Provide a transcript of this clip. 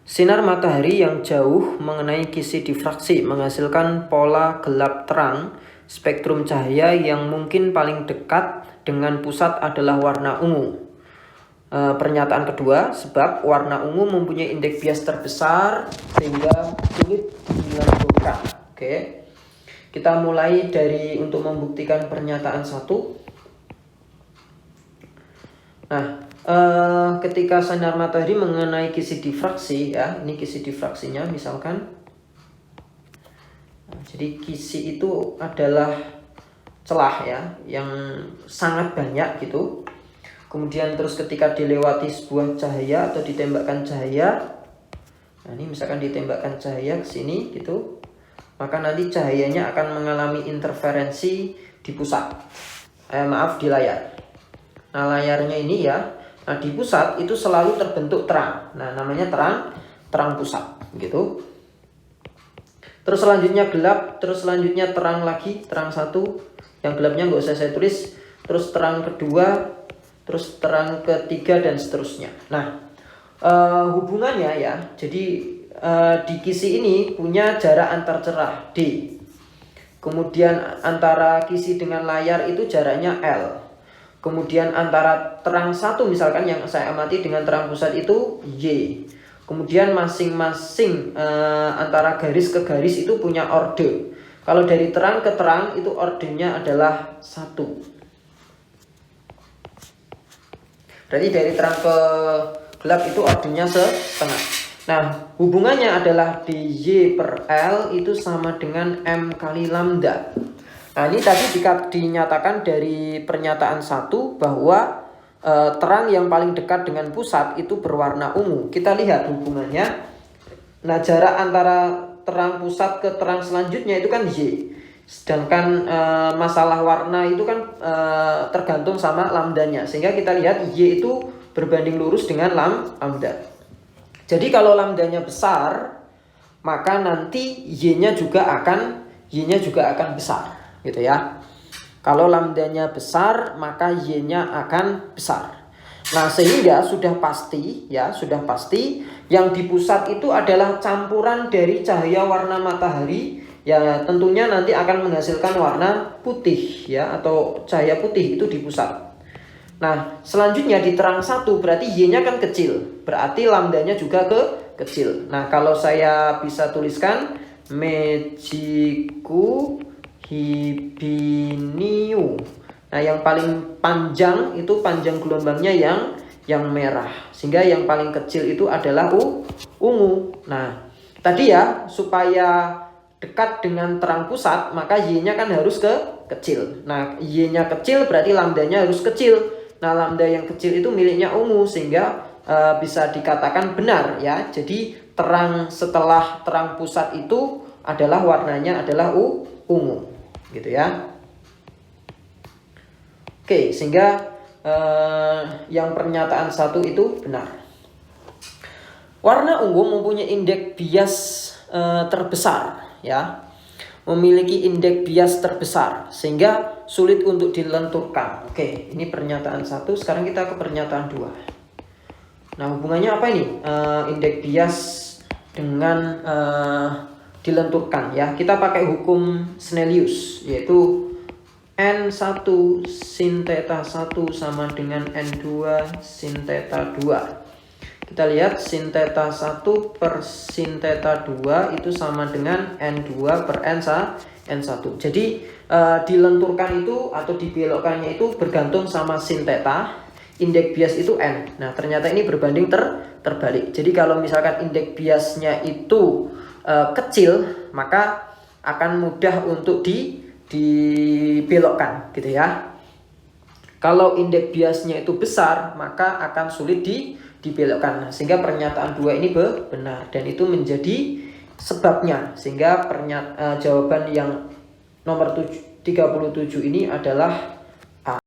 Sinar matahari yang jauh mengenai kisi difraksi menghasilkan pola gelap terang. Spektrum cahaya yang mungkin paling dekat dengan pusat adalah warna ungu. Pernyataan kedua, sebab warna ungu mempunyai indeks bias terbesar sehingga sulit dilakukan. Oke. Kita mulai dari untuk membuktikan pernyataan satu. Nah, ketika sinar matahari mengenai kisi difraksi, ya, ini kisi difraksinya misalkan. Jadi kisi itu adalah celah ya, yang sangat banyak gitu. Kemudian terus ketika dilewati sebuah cahaya atau ditembakkan cahaya, nah ini misalkan ditembakkan cahaya ke sini gitu, maka nanti cahayanya akan mengalami interferensi di pusat. Di layar. Nah, layarnya ini ya. Nah, di pusat itu selalu terbentuk terang. Nah, namanya terang pusat gitu. Terus selanjutnya gelap, terus selanjutnya terang lagi, terang satu. Yang gelapnya nggak usah saya tulis. Terus terang kedua, terus terang ketiga dan seterusnya. Nah, hubungannya ya. Jadi di kisi ini punya jarak antar cerah D. Kemudian antara kisi dengan layar itu jaraknya L. Kemudian antara terang satu misalkan yang saya amati dengan terang pusat itu Y. Kemudian masing-masing antara garis ke garis itu punya orde. Kalau dari terang ke terang itu ordenya adalah 1. Berarti dari terang ke gelap itu ordenya setengah. Nah, hubungannya adalah dy per L itu sama dengan M kali lambda. Nah, ini tadi dinyatakan dari pernyataan 1 bahwa terang yang paling dekat dengan pusat itu berwarna ungu. Kita lihat hubungannya. Nah, jarak antara terang pusat ke terang selanjutnya itu kan Y. Sedangkan masalah warna itu kan tergantung sama lambdanya. Sehingga kita lihat Y itu berbanding lurus dengan lambda. Jadi kalau lambdanya besar, maka nanti Y-nya juga akan besar, gitu ya. Kalau lambdanya besar, maka Y-nya akan besar. Nah, sehingga sudah pasti yang di pusat itu adalah campuran dari cahaya warna matahari, ya tentunya nanti akan menghasilkan warna putih ya, atau cahaya putih itu di pusat. Nah, selanjutnya di terang satu berarti Y-nya kan kecil, berarti lambdanya juga kecil. Nah, kalau saya bisa tuliskan Mejiku Hibiniu. Nah, yang paling panjang itu panjang gelombangnya yang merah. Sehingga yang paling kecil itu adalah ungu. Nah, tadi ya supaya dekat dengan terang pusat, maka Y-nya kan harus kecil. Nah, Y-nya kecil berarti lambdanya harus kecil. Nah, lambda yang kecil itu miliknya ungu sehingga bisa dikatakan benar ya. Jadi terang setelah terang pusat itu adalah warnanya adalah ungu. Gitu ya. Oke, sehingga yang pernyataan 1 itu benar. Warna ungu mempunyai indeks bias terbesar ya. Memiliki indeks bias terbesar sehingga sulit untuk dilenturkan. Oke, ini pernyataan 1. Sekarang kita ke pernyataan 2. Nah, hubungannya apa ini? Indeks bias dengan dilenturkan ya. Kita pakai hukum Snellius, yaitu N1 sin theta 1 sama dengan N2 sin theta 2. Kita lihat sin theta 1 per sin theta 2 itu sama dengan N2 per N1. Jadi dilenturkan itu atau dibelokkannya itu bergantung sama sin theta. Indeks bias itu N. Nah, ternyata ini berbanding terbalik. Jadi kalau misalkan indeks biasnya itu kecil, maka akan mudah untuk dibelokkan gitu ya. Kalau indeks biasnya itu besar, maka akan sulit dibelokkan. Sehingga pernyataan 2 ini benar dan itu menjadi sebabnya. Sehingga jawaban yang nomor 37 ini adalah